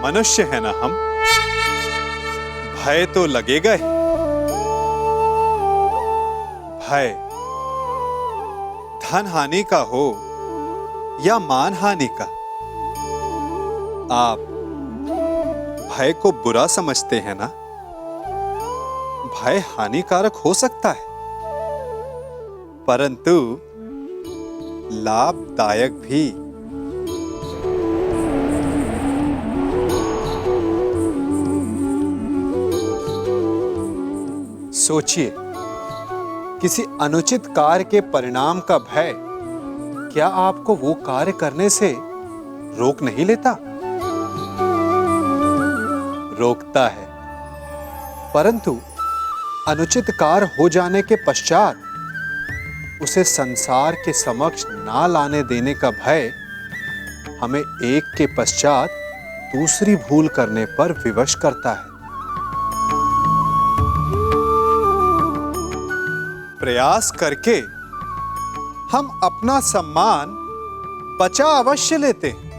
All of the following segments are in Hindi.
मनुष्य है ना हम, भय तो लगेगा ही। भय धन हानि का हो या मान हानि का, आप भय को बुरा समझते हैं ना। भय हानिकारक हो सकता है, परंतु लाभदायक भी। सोचिए, किसी अनुचित कार्य के परिणाम का भय क्या आपको वो कार्य करने से रोक नहीं लेता? रोकता है, परंतु अनुचित कार्य हो जाने के पश्चात उसे संसार के समक्ष ना लाने देने का भय हमें एक के पश्चात दूसरी भूल करने पर विवश करता है। प्रयास करके हम अपना सम्मान बचा अवश्य लेते हैं,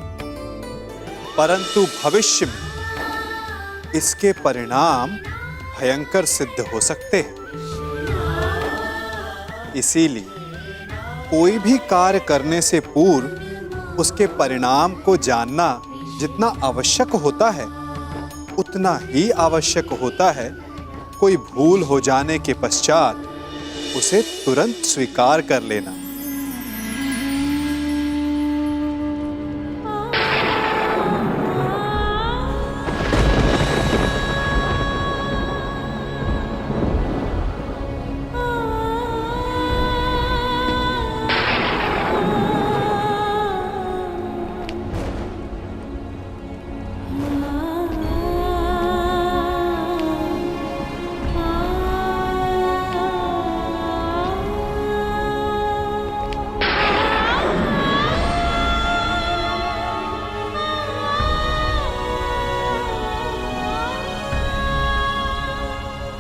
परंतु भविष्य में इसके परिणाम भयंकर सिद्ध हो सकते हैं। इसीलिए कोई भी कार्य करने से पूर्व उसके परिणाम को जानना जितना आवश्यक होता है, उतना ही आवश्यक होता है कोई भूल हो जाने के पश्चात उसे तुरंत स्वीकार कर लेना।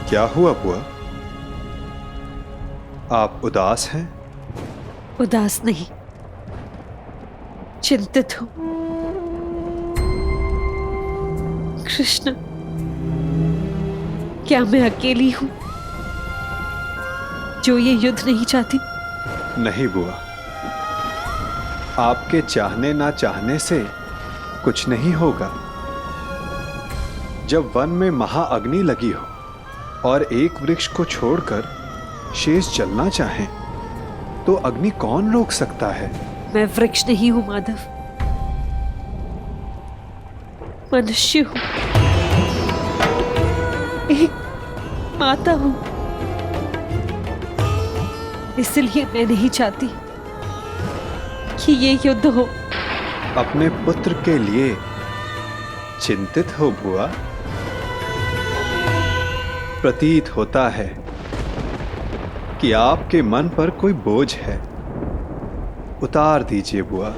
क्या हुआ बुआ? आप उदास हैं? उदास नहीं, चिंतित हूं। कृष्ण, क्या मैं अकेली हूं जो ये युद्ध नहीं चाहती? नहीं बुआ, आपके चाहने ना चाहने से कुछ नहीं होगा। जब वन में महाअग्नि लगी हो और एक वृक्ष को छोड़कर शेष जलना चाहे, तो अग्नि कौन रोक सकता है? मैं वृक्ष नहीं हूं माधव, मनुष्य हूं, एक माता हूं। इसलिए मैं नहीं चाहती कि ये युद्ध हो। अपने पुत्र के लिए चिंतित हो बुआ? प्रतीत होता है कि आपके मन पर कोई बोझ है। उतार दीजिए बुआ।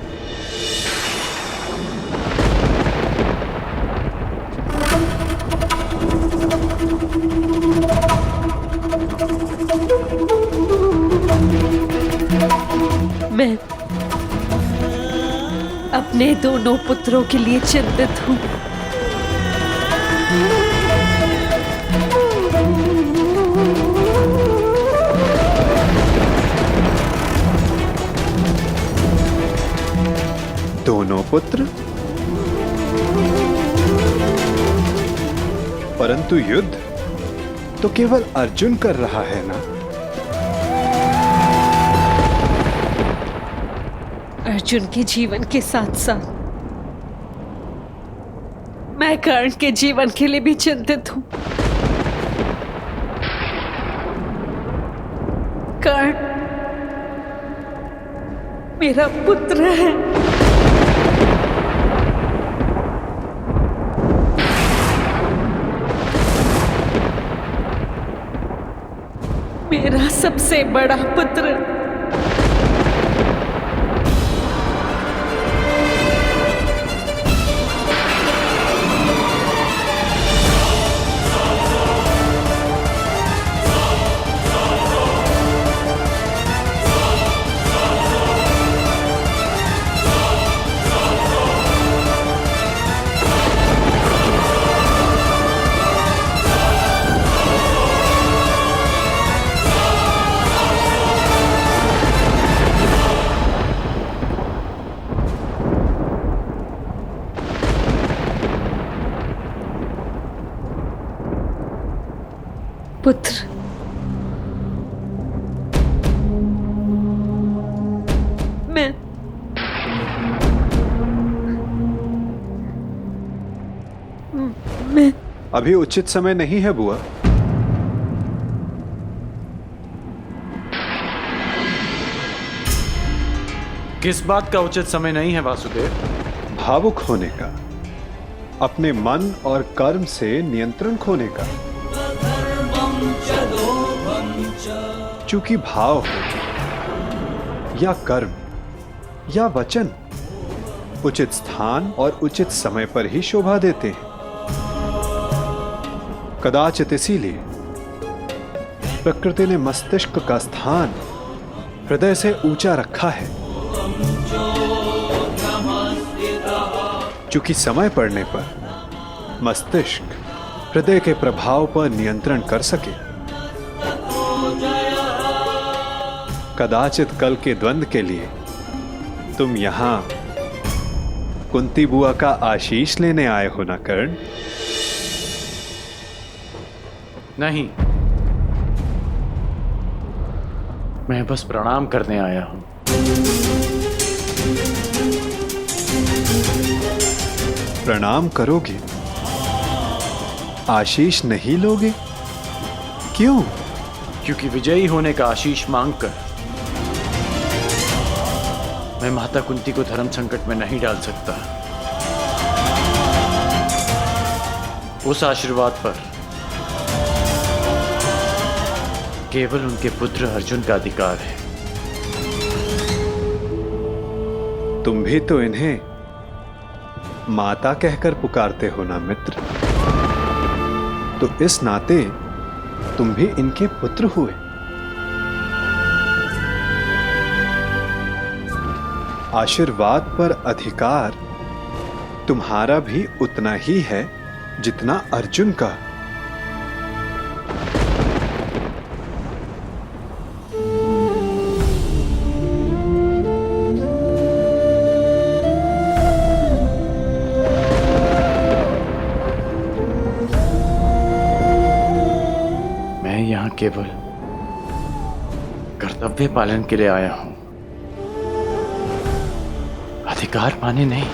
मैं अपने दोनों पुत्रों के लिए चिंतित हूं। दोनों पुत्र? परंतु युद्ध तो केवल अर्जुन कर रहा है ना? अर्जुन के जीवन के साथ साथ मैं कर्ण के जीवन के लिए भी चिंतित हूं। कर्ण मेरा पुत्र है। मेरा सबसे बड़ा पुत्र। पुत्र। मैं अभी उचित समय नहीं है बुआ। किस बात का उचित समय नहीं है वासुदेव? भावुक होने का, अपने मन और कर्म से नियंत्रण खोने का। चूंकि भाव हो या कर्म या वचन उचित स्थान और उचित समय पर ही शोभा देते हैं। कदाचित इसीलिए प्रकृति ने मस्तिष्क का स्थान हृदय से ऊंचा रखा है, चूंकि समय पड़ने पर मस्तिष्क हृदय के प्रभाव पर नियंत्रण कर सके। कदाचित कल के द्वंद्व के लिए तुम यहां कुंती बुआ का आशीष लेने आए हो ना कर्ण? नहीं, मैं बस प्रणाम करने आया हूं। प्रणाम करोगे, आशीष नहीं लोगे? क्यों? क्योंकि विजयी होने का आशीष मांगकर मैं माता कुंती को धर्म संकट में नहीं डाल सकता। उस आशीर्वाद पर केवल उनके पुत्र अर्जुन का अधिकार है। तुम भी तो इन्हें माता कहकर पुकारते हो ना मित्र, तो इस नाते तुम भी इनके पुत्र हुए। आशीर्वाद पर अधिकार तुम्हारा भी उतना ही है जितना अर्जुन का। मैं यहां केवल कर्तव्य पालन के लिए आया हूं, अधिकार पाने नहीं।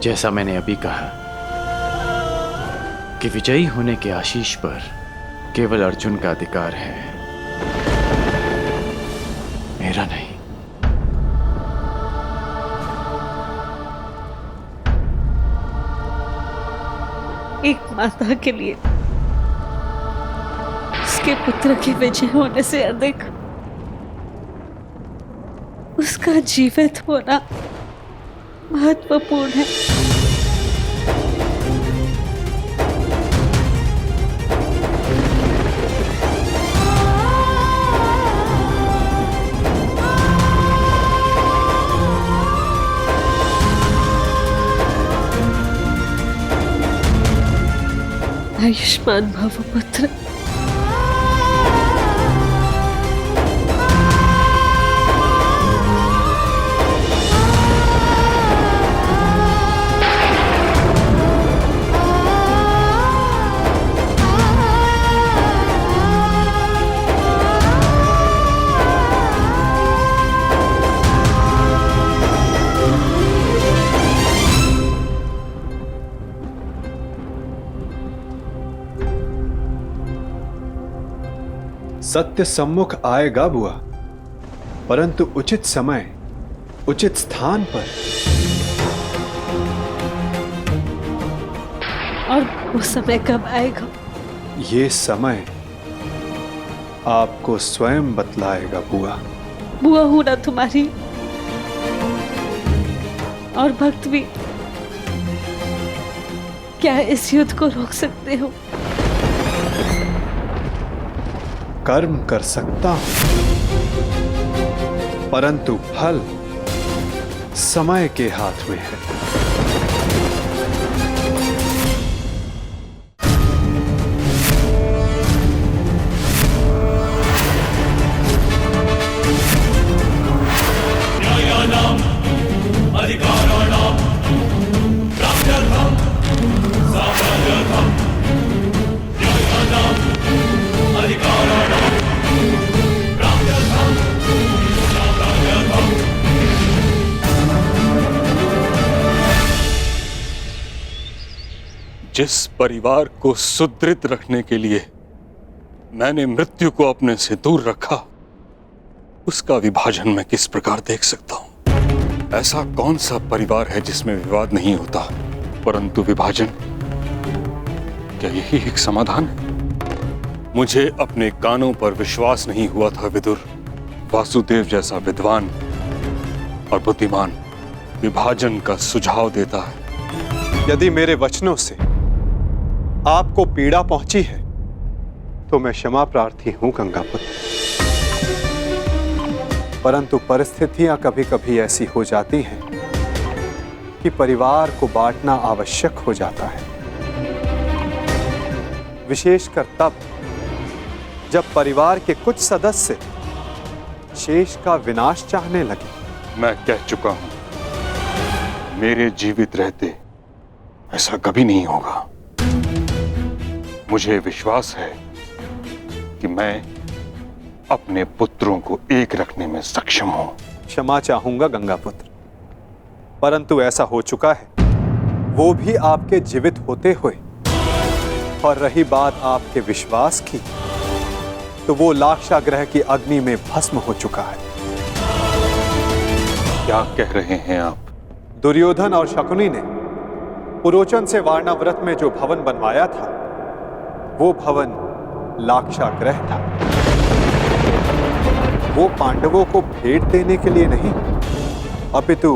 जैसा मैंने अभी कहा कि विजयी होने के आशीष पर केवल अर्जुन का अधिकार है, मेरा नहीं। एक माता के लिए उसके पुत्र के विजय होने से अधिक उसका जीवित होना महत्वपूर्ण है। आयुष्मान भव पुत्र। सत्य सम्मुख आएगा बुआ, परंतु उचित समय उचित स्थान पर। और वो समय कब आएगा? ये समय आपको स्वयं बतलाएगा बुआ। बुआ हूं ना तुम्हारी, और भक्त भी। क्या इस युद्ध को रोक सकते हो? कर्म कर सकता हूं, परंतु फल समय के हाथ में है। न्यायानाम् अधिकाराणाम् प्राप्त्यर्थम् जिस परिवार को सुदृढ़ रखने के लिए मैंने मृत्यु को अपने से दूर रखा, उसका विभाजन मैं किस प्रकार देख सकता हूं? ऐसा कौन सा परिवार है जिसमें विवाद नहीं होता, परंतु विभाजन? क्या यही एक समाधान है? मुझे अपने कानों पर विश्वास नहीं हुआ था विदुर। वासुदेव जैसा विद्वान और बुद्धिमान विभाजन का सुझाव देता है। यदि मेरे वचनों से आपको पीड़ा पहुंची है तो मैं क्षमा प्रार्थी हूं गंगापुत्र, परंतु परिस्थितियां कभी कभी ऐसी हो जाती हैं कि परिवार को बांटना आवश्यक हो जाता है, विशेषकर तब जब परिवार के कुछ सदस्य शेष का विनाश चाहने लगे। मैं कह चुका हूं, मेरे जीवित रहते ऐसा कभी नहीं होगा। मुझे विश्वास है कि मैं अपने पुत्रों को एक रखने में सक्षम हूं। क्षमा चाहूंगा गंगापुत्र, परंतु ऐसा हो चुका है, वो भी आपके जीवित होते हुए। और रही बात आपके विश्वास की, तो वो लाक्षागृह की अग्नि में भस्म हो चुका है। क्या कह रहे हैं आप? दुर्योधन और शकुनी ने पुरोचन से वारणाव्रत में जो भवन बनवाया था, वो भवन लाक्षागृह था। वो पांडवों को भेंट देने के लिए नहीं, अपितु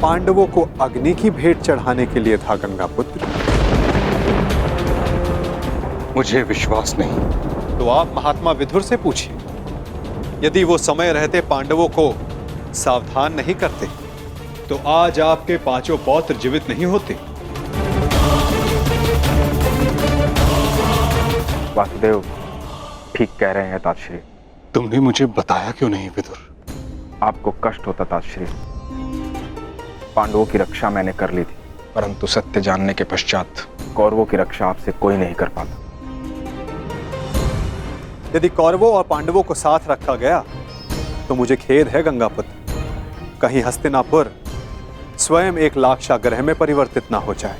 पांडवों को अग्नि की भेंट चढ़ाने के लिए था गंगापुत्र। मुझे विश्वास नहीं। तो आप महात्मा विदुर से पूछिए, यदि वो समय रहते पांडवों को सावधान नहीं करते तो आज आपके पांचों पौत्र जीवित नहीं होते। वासुदेव ठीक कह रहे हैं तातश्री। तुमने मुझे बताया क्यों नहीं विदुर? आपको कष्ट होता तातश्री। पांडवों की रक्षा मैंने कर ली थी, परंतु सत्य जानने के पश्चात कौरवों की रक्षा आपसे कोई नहीं कर पाता। यदि कौरवों और पांडवों को साथ रखा गया तो मुझे खेद है गंगापुत्र, कहीं हस्तिनापुर स्वयं एक लाक्षागृह में परिवर्तित ना हो जाए।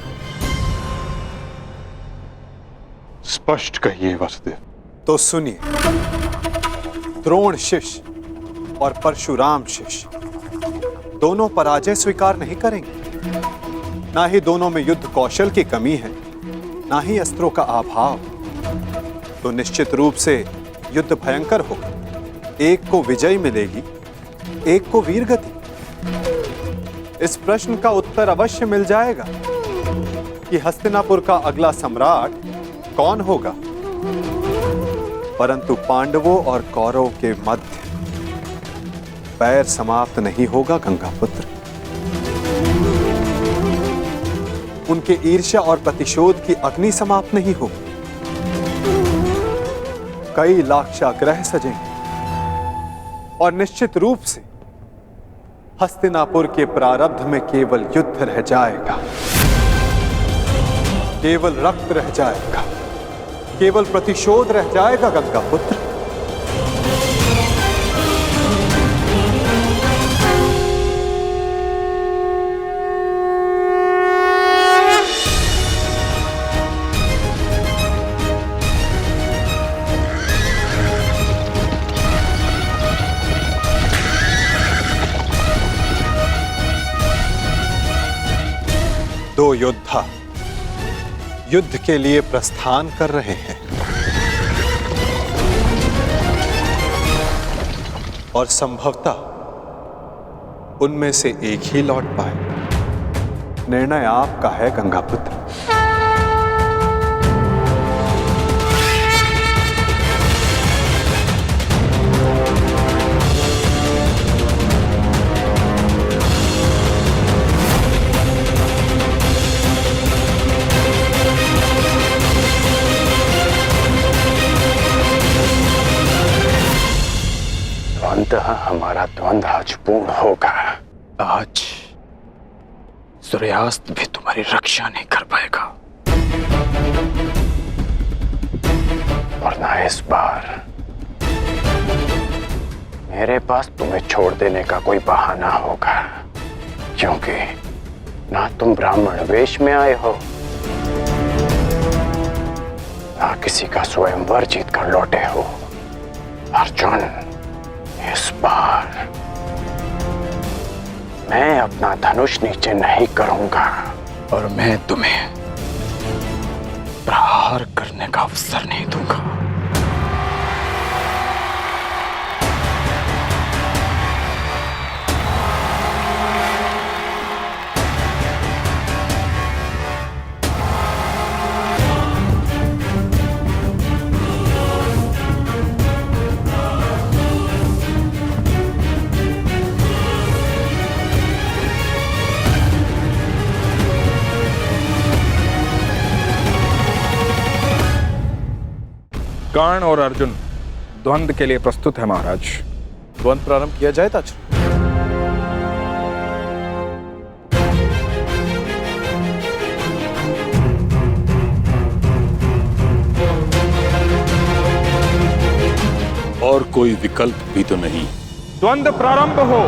स्पष्ट कहिए वासुदेव। तो सुनिए, द्रोण शिष्य और परशुराम शिष्य दोनों पराजय स्वीकार नहीं करेंगे। ना ही दोनों में युद्ध कौशल की कमी है, ना ही अस्त्रों का अभाव। तो निश्चित रूप से युद्ध भयंकर होगा। एक को विजय मिलेगी, एक को वीरगति। इस प्रश्न का उत्तर अवश्य मिल जाएगा कि हस्तिनापुर का अगला सम्राट कौन होगा, परंतु पांडवों और कौरवों के मध्य बैर समाप्त नहीं होगा गंगापुत्र। उनके ईर्ष्या और प्रतिशोध की अग्नि समाप्त नहीं होगी। कई लाक्षागृह सजेंगे और निश्चित रूप से हस्तिनापुर के प्रारब्ध में केवल युद्ध रह जाएगा, केवल रक्त रह जाएगा, केवल प्रतिशोध रह जाएगा गंगापुत्र। दो योद्धा युद्ध के लिए प्रस्थान कर रहे हैं और संभवतः उनमें से एक ही लौट पाए। निर्णय आपका है गंगापुत्र। हमारा द्वंद्व आज पूर्ण होगा। आज सूर्यास्त भी तुम्हारी रक्षा नहीं कर पाएगा, और ना इस बार मेरे पास तुम्हें छोड़ देने का कोई बहाना होगा, क्योंकि ना तुम ब्राह्मण वेश में आए हो ना किसी का स्वयंवर जीत कर लौटे हो। अर्जुन, इस बार मैं अपना धनुष नीचे नहीं करूंगा और मैं तुम्हें प्रहार करने का अवसर नहीं दूंगा। कर्ण और अर्जुन द्वंद्व के लिए प्रस्तुत है महाराज। द्वंद्व प्रारंभ किया जाए ताज। और कोई विकल्प भी तो नहीं। द्वंद्व प्रारंभ हो।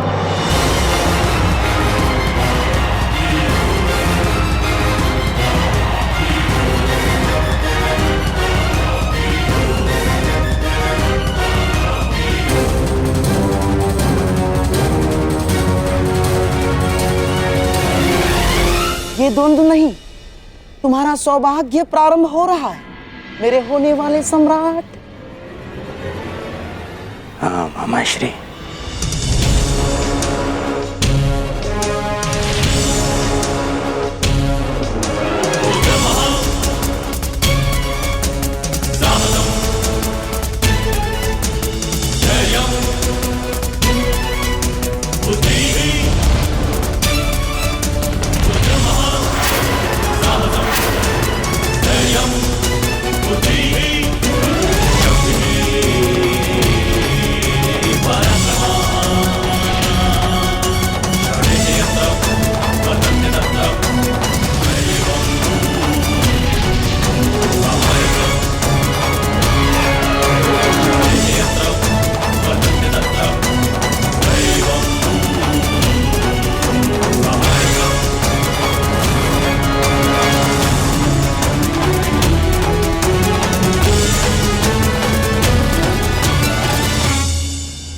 ये द्वंद्व नहीं, तुम्हारा सौभाग्य प्रारंभ हो रहा है मेरे होने वाले सम्राट। हाँ मामाश्री।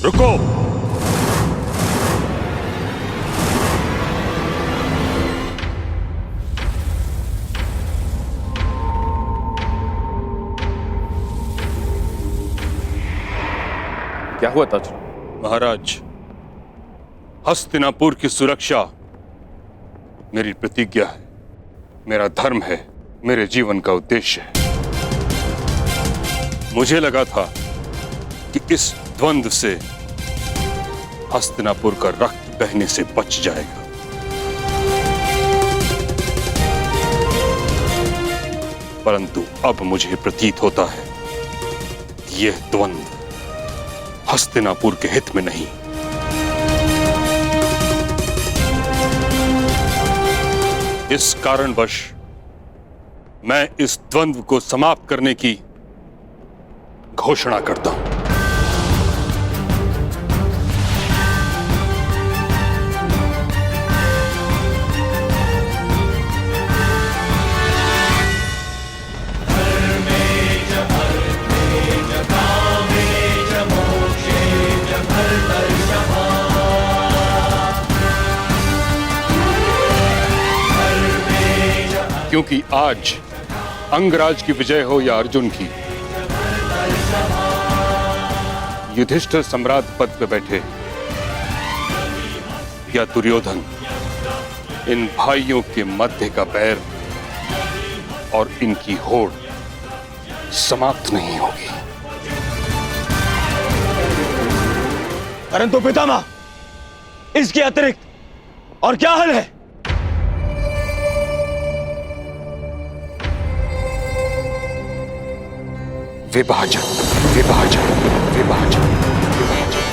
रुको। क्या हुआ ताज? महाराज, हस्तिनापुर की सुरक्षा मेरी प्रतिज्ञा है, मेरा धर्म है, मेरे जीवन का उद्देश्य है। मुझे लगा था कि इस द्वंद्व से हस्तिनापुर का रक्त बहने से बच जाएगा, परंतु अब मुझे प्रतीत होता है कि यह द्वंद्व हस्तिनापुर के हित में नहीं। इस कारणवश मैं इस द्वंद्व को समाप्त करने की घोषणा करता हूं। क्योंकि आज अंगराज की विजय हो या अर्जुन की, युधिष्ठिर सम्राट पद पे बैठे या दुर्योधन, इन भाइयों के मध्य का बैर और इनकी होड़ समाप्त नहीं होगी। परंतु पितामह, इसके अतिरिक्त और क्या हल है? विभाजन, विभाजन, विभाजन, विभाजन।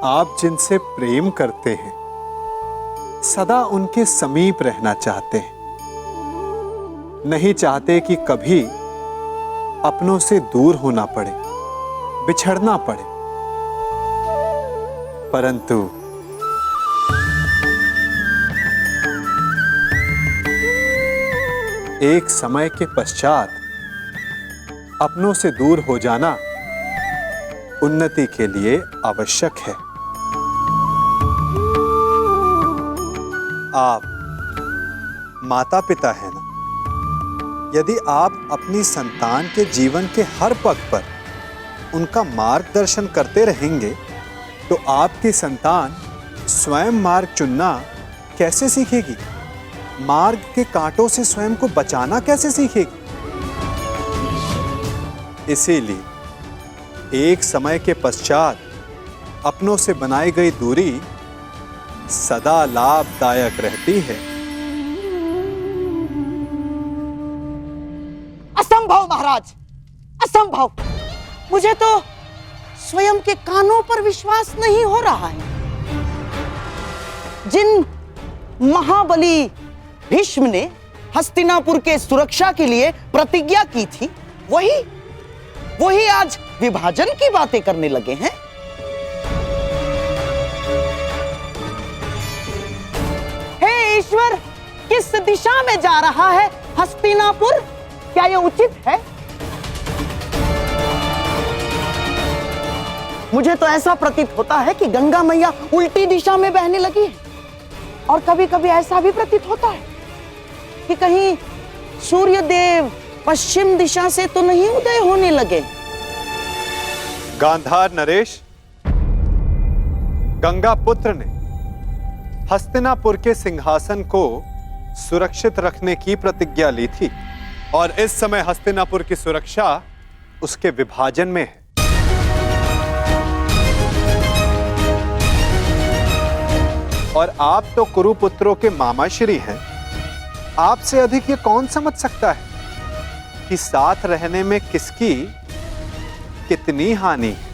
आप जिनसे प्रेम करते हैं सदा उनके समीप रहना चाहते हैं, नहीं चाहते कि कभी अपनों से दूर होना पड़े, बिछड़ना पड़े। परंतु एक समय के पश्चात अपनों से दूर हो जाना उन्नति के लिए आवश्यक है। आप माता पिता हैं ना? यदि आप अपनी संतान के जीवन के हर पग पर उनका मार्गदर्शन करते रहेंगे तो आपकी संतान स्वयं मार्ग चुनना कैसे सीखेगी? मार्ग के कांटों से स्वयं को बचाना कैसे सीखेगी? इसीलिए एक समय के पश्चात अपनों से बनाई गई दूरी सदा लाभदायक रहती है। असंभव महाराज, असंभव। मुझे तो स्वयं के कानों पर विश्वास नहीं हो रहा है। जिन महाबली भीष्म ने हस्तिनापुर के सुरक्षा के लिए प्रतिज्ञा की थी, वही आज विभाजन की बातें करने लगे हैं। हे ईश्वर, किस दिशा में जा रहा है हस्तिनापुर? क्या यह उचित है? मुझे तो ऐसा प्रतीत होता है कि गंगा मैया उल्टी दिशा में बहने लगी है, और कभी-कभी ऐसा भी प्रतीत होता है कि कहीं सूर्य देव पश्चिम दिशा से तो नहीं उदय होने लगे। गांधार नरेश, गंगा पुत्र ने हस्तिनापुर के सिंहासन को सुरक्षित रखने की प्रतिज्ञा ली थी, और इस समय हस्तिनापुर की सुरक्षा उसके विभाजन में है। और आप तो कुरुपुत्रों के मामाश्री हैं। आपसे अधिक ये कौन समझ सकता है कि साथ रहने में किसकी कितनी हानि है?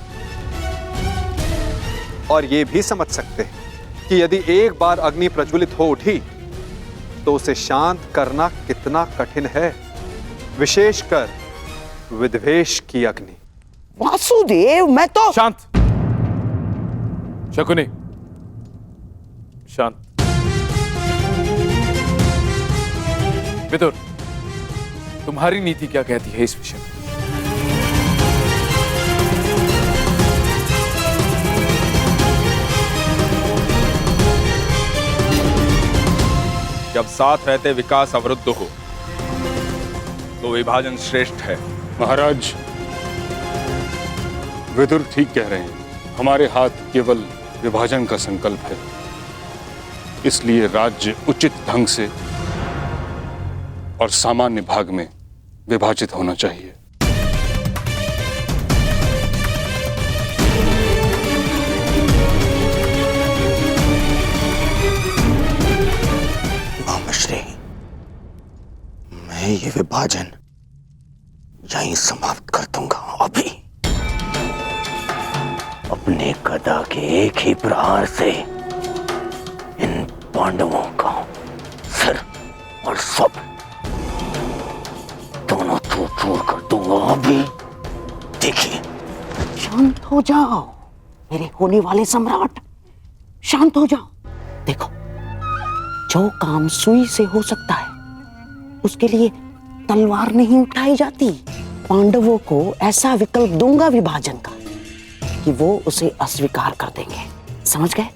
और ये भी समझ सकते हैं कि यदि एक बार अग्नि प्रज्वलित हो उठी तो उसे शांत करना कितना कठिन है, विशेषकर विद्वेष की अग्नि। वासुदेव, मैं तो शांत। शकुनी, शांत। विदुर, तुम्हारी नीति क्या कहती है इस विषय में? जब साथ रहते विकास अवरुद्ध हो तो विभाजन श्रेष्ठ है। महाराज, विदुर ठीक कह रहे हैं। हमारे हाथ केवल विभाजन का संकल्प है, इसलिए राज्य उचित ढंग से और सामान्य भाग में विभाजित होना चाहिए। मामाश्री, मैं ये विभाजन यहीं समाप्त कर दूंगा। अभी अपने गदा के एक ही प्रहार से इन पांडवों का सिर और सब दोनों चूर कर दूंगा। अभी देखिए। शांत हो जाओ मेरे होने वाले सम्राट, शांत हो जाओ। देखो, जो काम सुई से हो सकता है उसके लिए तलवार नहीं उठाई जाती। पांडवों को ऐसा विकल्प दूंगा विभाजन का कि वो उसे अस्वीकार कर देंगे, समझ गए?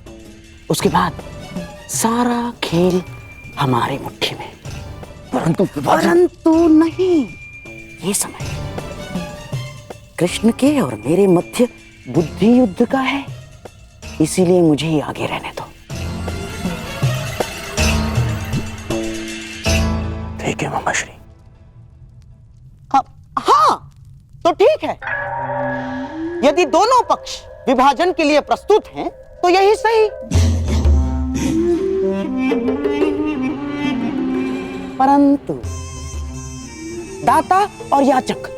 उसके बाद सारा खेल हमारे मुट्ठी में। परंतु नहीं, ये समय कृष्ण के और मेरे मध्य बुद्धि युद्ध का है, इसीलिए मुझे ही आगे रहने दो। ठीक है मामाश्री। हाँ, तो ठीक है। यदि दोनों पक्ष विभाजन के लिए प्रस्तुत हैं तो यही सही। परंतु दाता और याचक,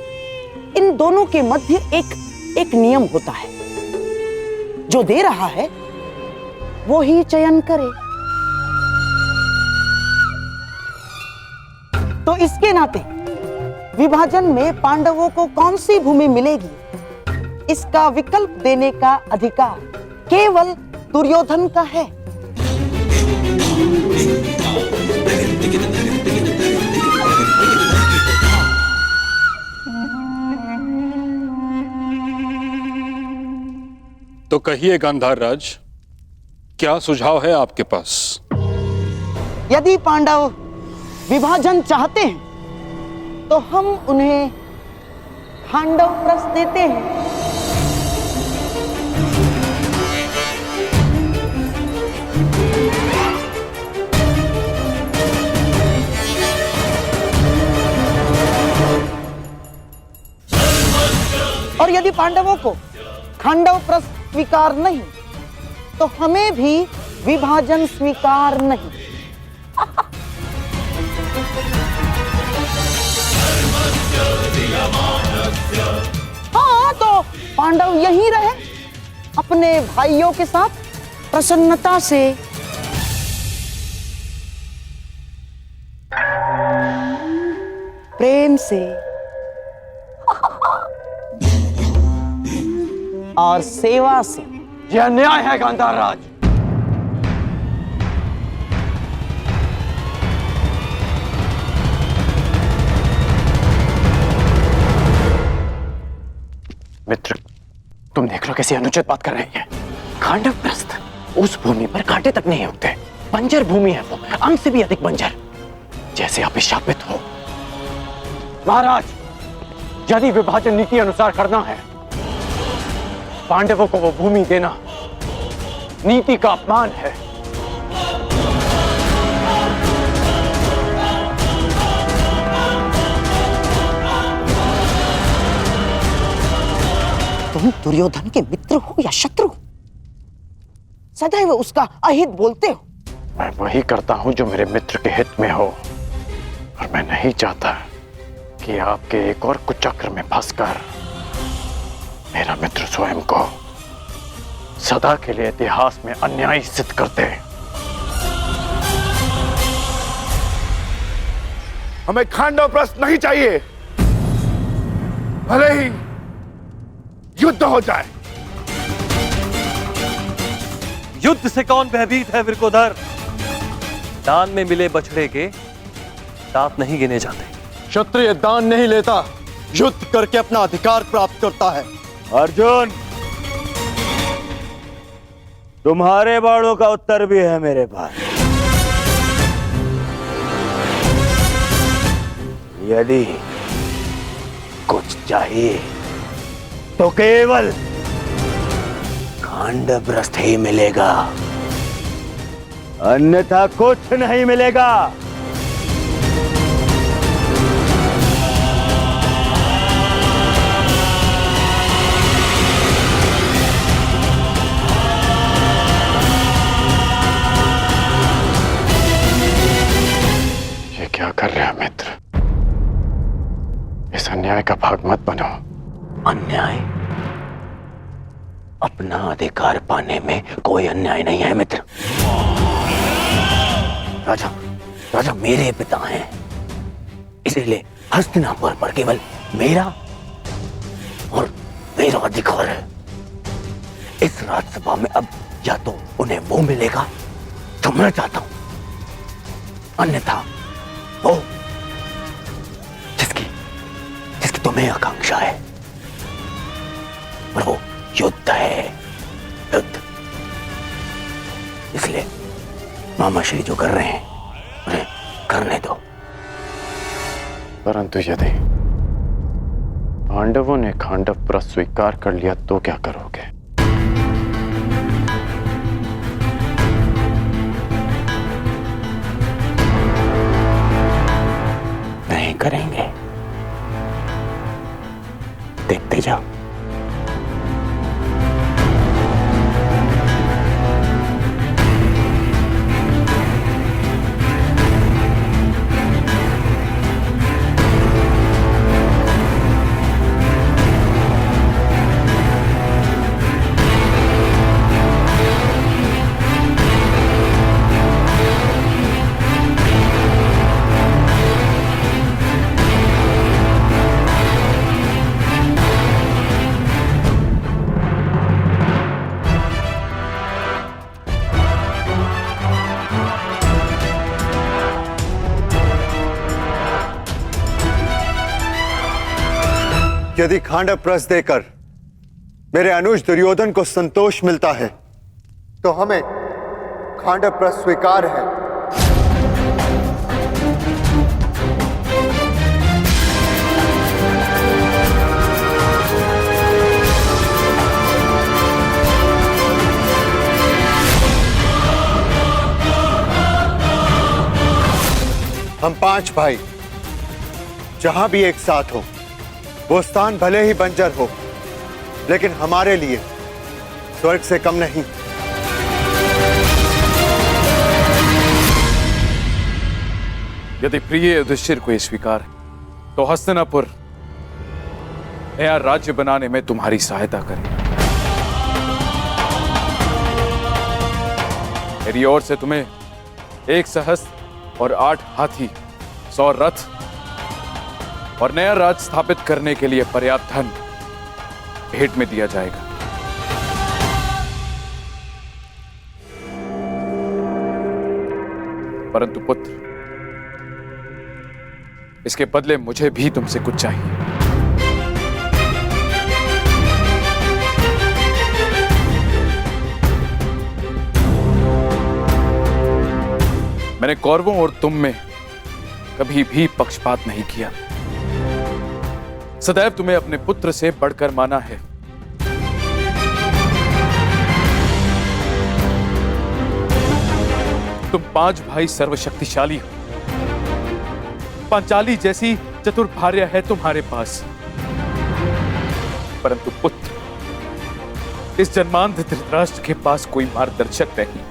इन दोनों के मध्य एक नियम होता है। जो दे रहा है वो ही चयन करे। तो इसके नाते विभाजन में पांडवों को कौन सी भूमि मिलेगी, इसका विकल्प देने का अधिकार केवल दुर्योधन का है। तो कहिए गांधार राज, क्या सुझाव है आपके पास? यदि पांडव विभाजन चाहते हैं तो हम उन्हें खांडव प्रस्थ देते हैं। और यदि पांडवों को खांडव प्रस्थ स्वीकार नहीं तो हमें भी विभाजन स्वीकार नहीं। हाँ, तो पांडव यहीं रहे अपने भाइयों के साथ प्रसन्नता से। प्रेम से और सेवा से। यह अन्याय है गांधार राज। मित्र, तुम देख लो कैसी अनुचित बात कर रही है। खांडव प्रस्थ, उस भूमि पर कांटे तक नहीं उगते, बंजर भूमि है वो, अंग से भी अधिक बंजर, जैसे आप शापित हो। महाराज, यदि विभाजन नीति अनुसार करना है, पांडवों को वो भूमि देना नीति का अपमान है। तुम दुर्योधन के मित्र हो या शत्रु, सदैव उसका अहित बोलते हो। मैं वही करता हूं जो मेरे मित्र के हित में हो, और मैं नहीं चाहता कि आपके एक और कुचक्र में फंसकर मेरा मित्र स्वयं को सदा के लिए इतिहास में अन्यायी सिद्ध कर दे। हमें खांडव प्रस्थ नहीं चाहिए, भले ही युद्ध हो जाए। युद्ध से कौन भयभीत है विरकोधर? दान में मिले बछड़े के दांत नहीं गिने जाते। क्षत्रिय दान नहीं लेता, युद्ध करके अपना अधिकार प्राप्त करता है। अर्जुन, तुम्हारे बाणों का उत्तर भी है मेरे पास। यदि कुछ चाहिए तो केवल खांडवप्रस्थ ही मिलेगा, अन्यथा कुछ नहीं मिलेगा। ये क्या कर रहे हो मित्र? इस अन्याय का भाग मत बनो। अन्याय? अपना अधिकार पाने में कोई अन्याय नहीं है मित्र। राजा, राजा मेरे पिता हैं, इसीलिए हस्तिनापुर पर केवल मेरा और मेरा अधिकार है। इस राजसभा में अब या तो उन्हें वो मिलेगा जो मैं चाहता हूं, अन्यथा वो जिसकी तुम्हें आकांक्षा है, और वो युद्ध है, युद्ध। इसलिए मामा श्री जो कर रहे हैं उन्हें करने दो। परंतु यदि पांडवों ने खांडव प्रस्थ स्वीकार कर लिया तो क्या करोगे? नहीं करेंगे, देखते जाओ। यदि खांडव प्रस देकर मेरे अनुज दुर्योधन को संतोष मिलता है तो हमें खांडव प्रस स्वीकार है। हम 5 भाई जहां भी एक साथ हो, वो स्थान भले ही बंजर हो, लेकिन हमारे लिए स्वर्ग से कम नहीं। यदि प्रिय युधिष्ठिर को ये स्वीकार है तो हस्तिनापुर नया राज्य बनाने में तुम्हारी सहायता करें। मेरी ओर से तुम्हें 1 सहस्त्र और 8 हाथी, 100 रथ और नया राज स्थापित करने के लिए पर्याप्त धन भेंट में दिया जाएगा। परंतु पुत्र, इसके बदले मुझे भी तुमसे कुछ चाहिए। मैंने कौरवों और तुम में कभी भी पक्षपात नहीं किया। सदैव तुम्हें अपने पुत्र से बढ़कर माना है। तुम 5 भाई सर्वशक्तिशाली हो। पांचाली जैसी चतुर भार्या है तुम्हारे पास, परंतु पुत्र, इस जन्मांध धृतराष्ट्र के पास कोई मार्गदर्शक नहीं।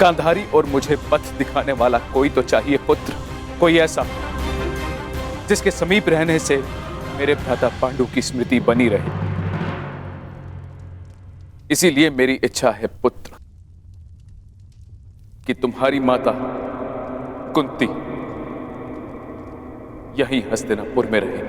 गांधारी और मुझे पथ दिखाने वाला कोई तो चाहिए पुत्र, कोई ऐसा जिसके समीप रहने से मेरे भ्राता पांडु की स्मृति बनी रहे। इसीलिए मेरी इच्छा है पुत्र कि तुम्हारी माता कुंती यहीं हस्तिनापुर में रहे।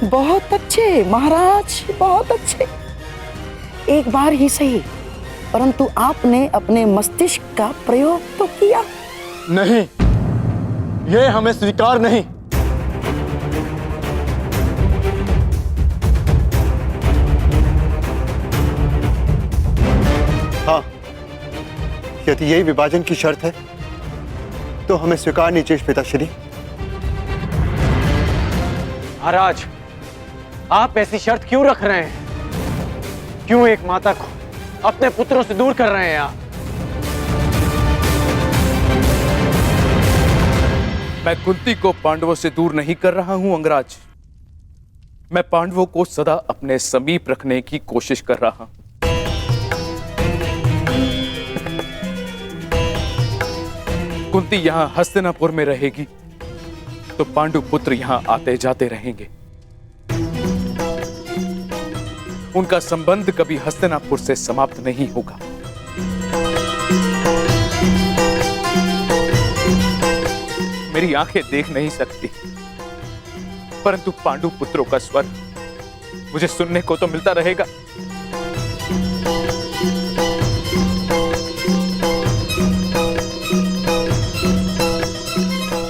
बहुत अच्छे महाराज, बहुत अच्छे। एक बार ही सही, परंतु आपने अपने मस्तिष्क का प्रयोग तो किया। नहीं, यह हमें स्वीकार नहीं। हाँ, यदि यही विभाजन की शर्त है तो हमें स्वीकार नहीं चाहिए पिताश्री। महाराज, आप ऐसी शर्त क्यों रख रहे हैं? क्यों एक माता को अपने पुत्रों से दूर कर रहे हैं आप? मैं कुंती को पांडवों से दूर नहीं कर रहा हूं अंगराज। मैं पांडवों को सदा अपने समीप रखने की कोशिश कर रहा हूं। कुंती यहां हस्तिनापुर में रहेगी तो पांडु पुत्र यहां आते जाते रहेंगे। उनका संबंध कभी हस्तिनापुर से समाप्त नहीं होगा। मेरी आंखें देख नहीं सकती, परंतु पांडु पुत्रों का स्वर मुझे सुनने को तो मिलता रहेगा।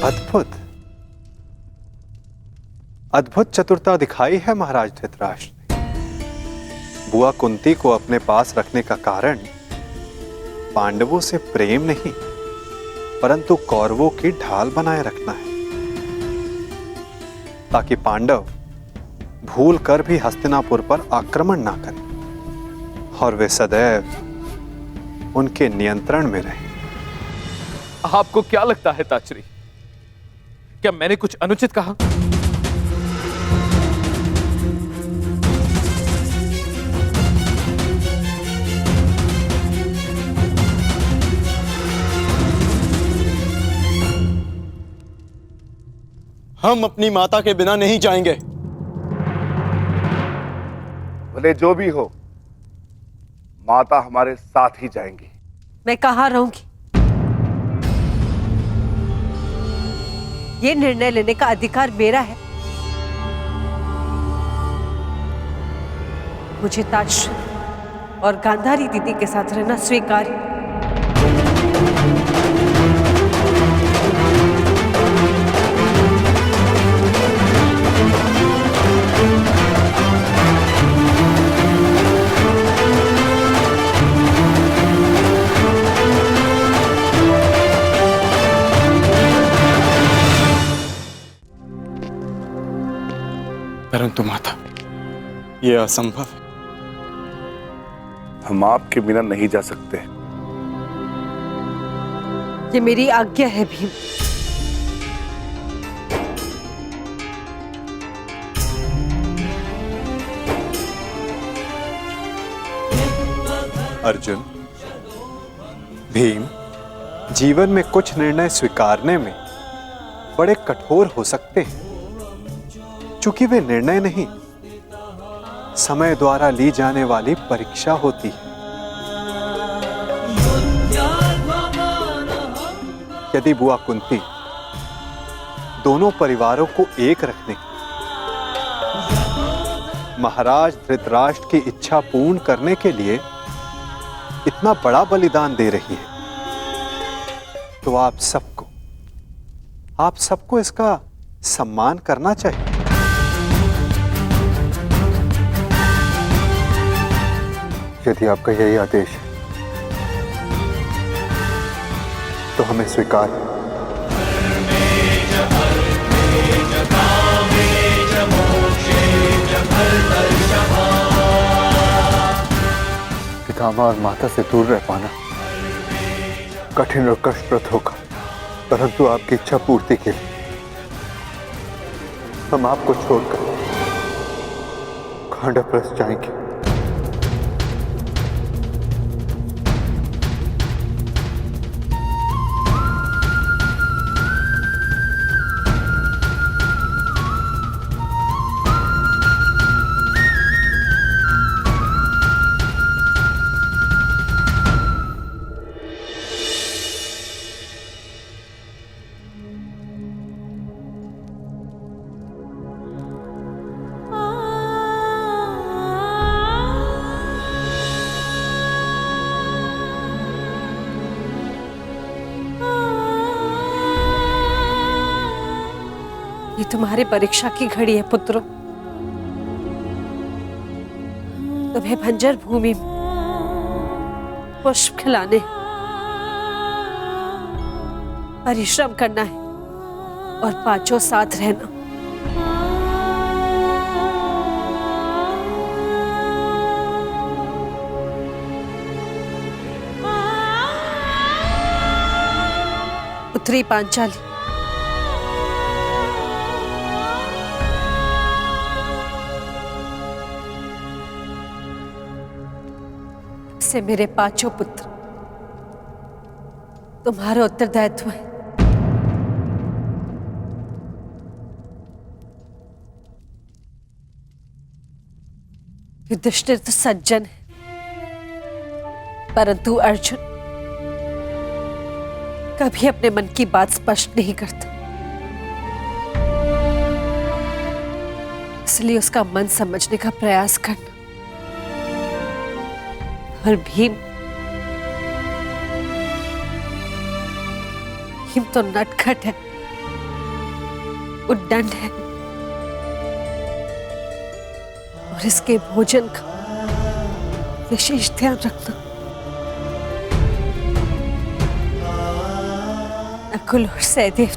अद्भुत अद्भुत चतुरता दिखाई है महाराज धृतराष्ट्र ने। बुआ कुंती को अपने पास रखने का कारण पांडवों से प्रेम नहीं, परंतु कौरवों की ढाल बनाए रखना है, ताकि पांडव भूल कर भी हस्तिनापुर पर आक्रमण ना करें और वे सदैव उनके नियंत्रण में रहें। आपको क्या लगता है ताचरी, क्या मैंने कुछ अनुचित कहा? हम अपनी माता के बिना नहीं जाएंगे। भले जो भी हो, माता हमारे साथ ही जाएंगी। मैं कहाँ रहूंगी? ये निर्णय लेने का अधिकार मेरा है। मुझे ताजश्री और गांधारी दीदी के साथ रहना स्वीकार है। परंतु माता, यह असंभव है। हम आपके बिना नहीं जा सकते। ये मेरी आज्ञा है भीम। अर्जुन, भीम, जीवन में कुछ निर्णय स्वीकारने में बड़े कठोर हो सकते हैं, चूंकि वे निर्णय नहीं, समय द्वारा ली जाने वाली परीक्षा होती है। यदि बुआ कुंती दोनों परिवारों को एक रखने, महाराज धृतराष्ट्र की इच्छा पूर्ण करने के लिए इतना बड़ा बलिदान दे रही है, तो आप सबको इसका सम्मान करना चाहिए। यदि आपका यही आदेश है तो हमें स्वीकार है। पितामह और माता से दूर रह पाना कठिन और कष्टप्रद होगा, परंतु आपकी इच्छा पूर्ति के लिए हम आपको छोड़कर खांडवप्रस्थ जाएंगे। ये तुम्हारी परीक्षा की घड़ी है पुत्रों। तुम्हें बंजर भूमि में पुष्प खिलाने, परिश्रम करना है और पांचों साथ रहना। पुत्री पांचाली, से मेरे पांचों पुत्र तुम्हारा उत्तरदायित्व है। युधिष्ठिर तो सज्जन है, परंतु अर्जुन कभी अपने मन की बात स्पष्ट नहीं करता, इसलिए उसका मन समझने का प्रयास करना। और भीम तो नटखट है, उद्दंड है और इसके भोजन का विशेष ध्यान रखना। नकुल और सहदेव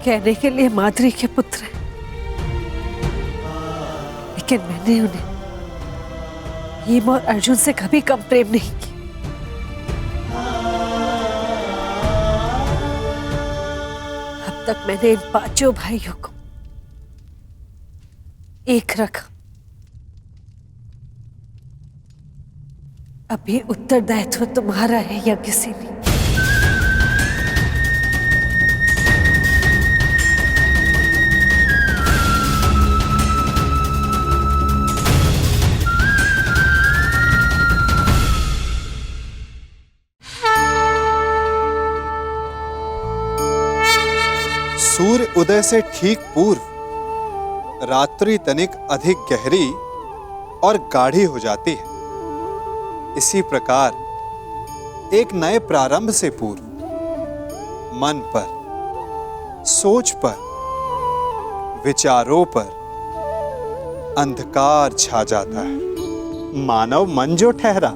कहने के लिए माद्री के पुत्र हैं, लेकिन मैंने उन्हें भीम और अर्जुन से कभी कम प्रेम नहीं किया। अब तक मैंने इन पांचों भाइयों को एक रखा, अभी उत्तरदायित्व तुम्हारा है या किसी ने। उदय से ठीक पूर्व रात्रि तनिक अधिक गहरी और गाढ़ी हो जाती है। इसी प्रकार एक नए प्रारंभ से पूर्व मन पर, सोच पर, विचारों पर अंधकार छा जाता है। मानव मन जो ठहरा,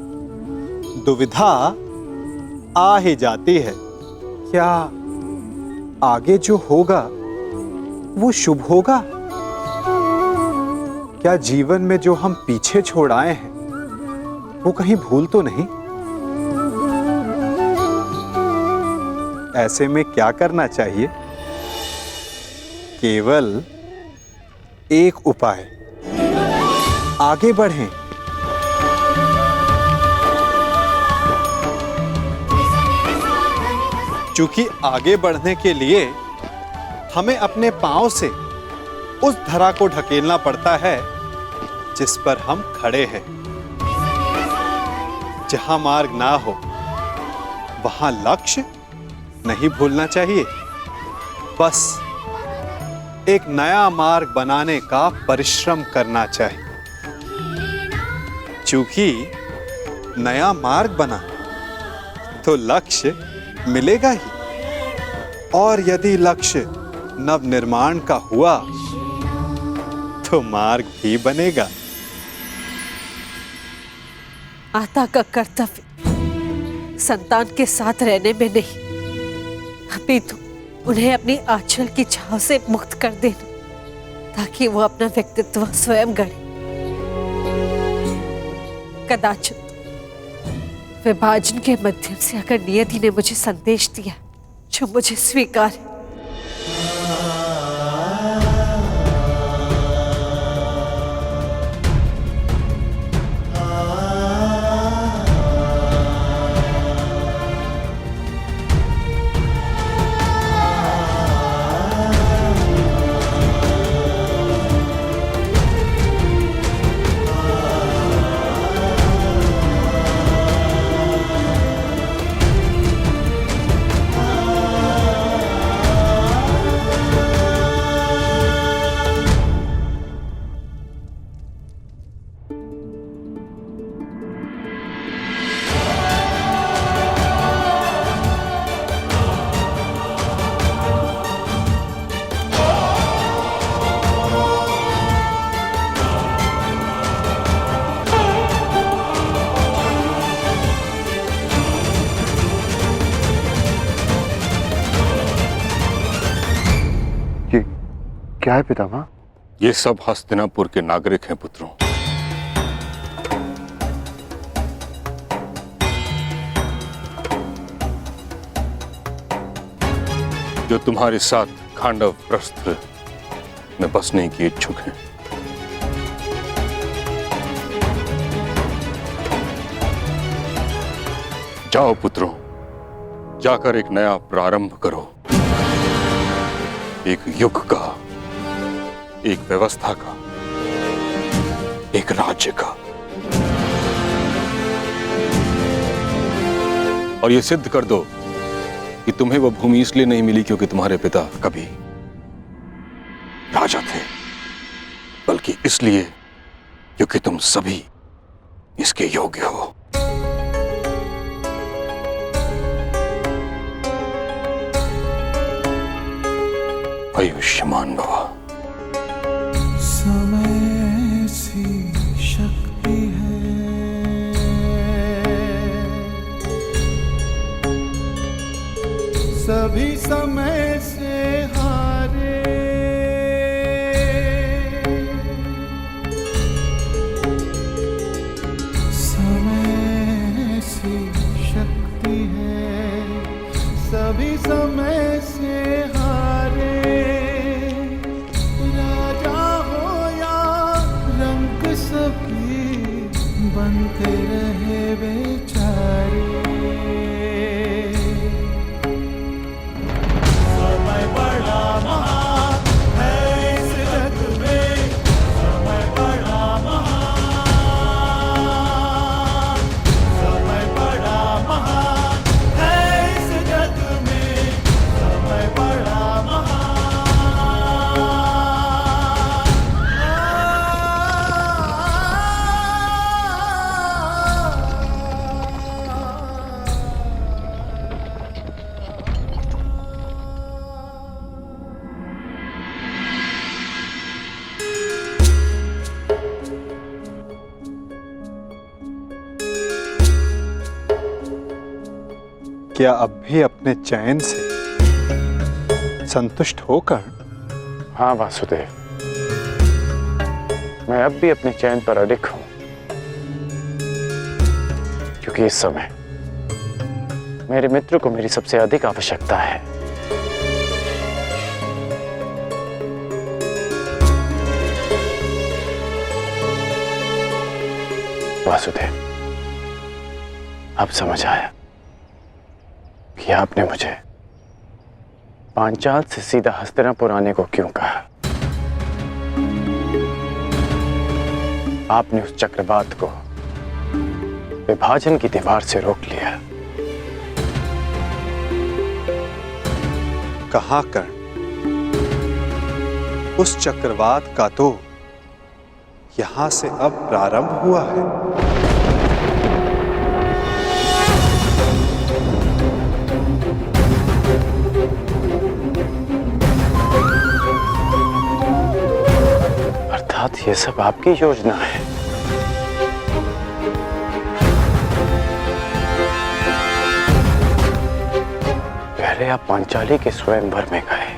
दुविधा आ ही जाती है। क्या आगे जो होगा वो शुभ होगा? क्या जीवन में जो हम पीछे छोड़ आए हैं वो कहीं भूल तो नहीं? ऐसे में क्या करना चाहिए? केवल एक उपाय, आगे बढ़ें। क्योंकि आगे बढ़ने के लिए हमें अपने पांव से उस धरा को ढकेलना पड़ता है जिस पर हम खड़े हैं। जहां मार्ग ना हो वहां लक्ष्य नहीं भूलना चाहिए। बस एक नया मार्ग बनाने का परिश्रम करना चाहिए। क्योंकि नया मार्ग बना तो लक्ष्य मिलेगा ही, और यदि लक्ष्य नव निर्माण का हुआ तो मार्ग भी बनेगा। माता का कर्तव्य संतान के साथ रहने में नहीं, अपितु उन्हें अपनी आंचल की छाव से मुक्त कर देना, ताकि वो अपना व्यक्तित्व स्वयं गढ़े। कदाचित विभाजन के माध्यम से अगर नियति ने मुझे संदेश दिया जो मुझे स्वीकार है, क्या है पितामह? ये सब हस्तिनापुर के नागरिक हैं पुत्रों। जो तुम्हारे साथ खांडव प्रस्थ में बसने की इच्छुक हैं। जाओ पुत्रों, जाकर एक नया प्रारंभ करो, एक युग का, एक व्यवस्था का, एक राज्य का। और यह सिद्ध कर दो कि तुम्हें वह भूमि इसलिए नहीं मिली क्योंकि तुम्हारे पिता कभी राजा थे, बल्कि इसलिए क्योंकि तुम सभी इसके योग्य हो। आयुष्मान भव। समय सी शक्ति है, सभी समय से हारे, समय सी शक्ति है, सभी समय से हारे, सभी बनते रहे बेचारे। समय बड़ा महान है इस जग में, समय बड़ा महान, समय बड़ा महान है इस जग में, समय बड़ा महान। क्या अब भी अपने चैन से संतुष्ट होकर? हाँ वासुदेव, मैं अब भी अपने चैन पर अडिग हूं, क्योंकि इस समय मेरे मित्र को मेरी सबसे अधिक आवश्यकता है। वासुदेव, अब समझ आया कि आपने मुझे पांचाल से सीधा हस्तिनापुर आने को क्यों कहा। आपने उस चक्रवात को विभाजन की दीवार से रोक लिया। कहाँ कर्ण, उस चक्रवात का तो यहां से अब प्रारंभ हुआ है। अर्थात ये सब आपकी योजना है। पहले आप पांचाली के स्वयंवर में गए,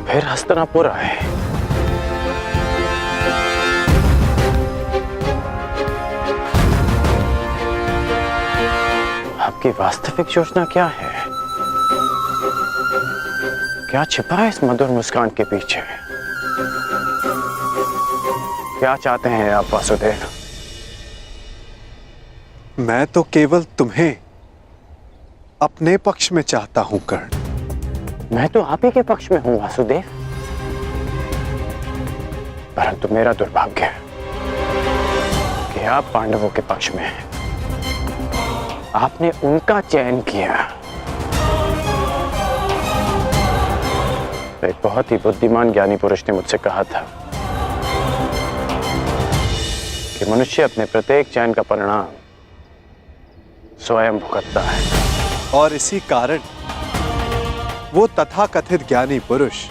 फिर हस्तिनापुर आए, आपकी वास्तविक योजना क्या है? क्या छिपा है इस मधुर मुस्कान के पीछे? क्या चाहते हैं आप वासुदेव? मैं तो केवल तुम्हें अपने पक्ष में चाहता हूं कर्ण। मैं तो आप ही के पक्ष में हूं वासुदेव, परंतु मेरा दुर्भाग्य है कि आप पांडवों के पक्ष में हैं। आपने उनका चयन किया। एक बहुत ही बुद्धिमान ज्ञानी पुरुष ने मुझसे कहा था कि मनुष्य अपने प्रत्येक चयन का परिणाम स्वयं भुगतता है। और इसी कारण वो तथाकथित ज्ञानी पुरुष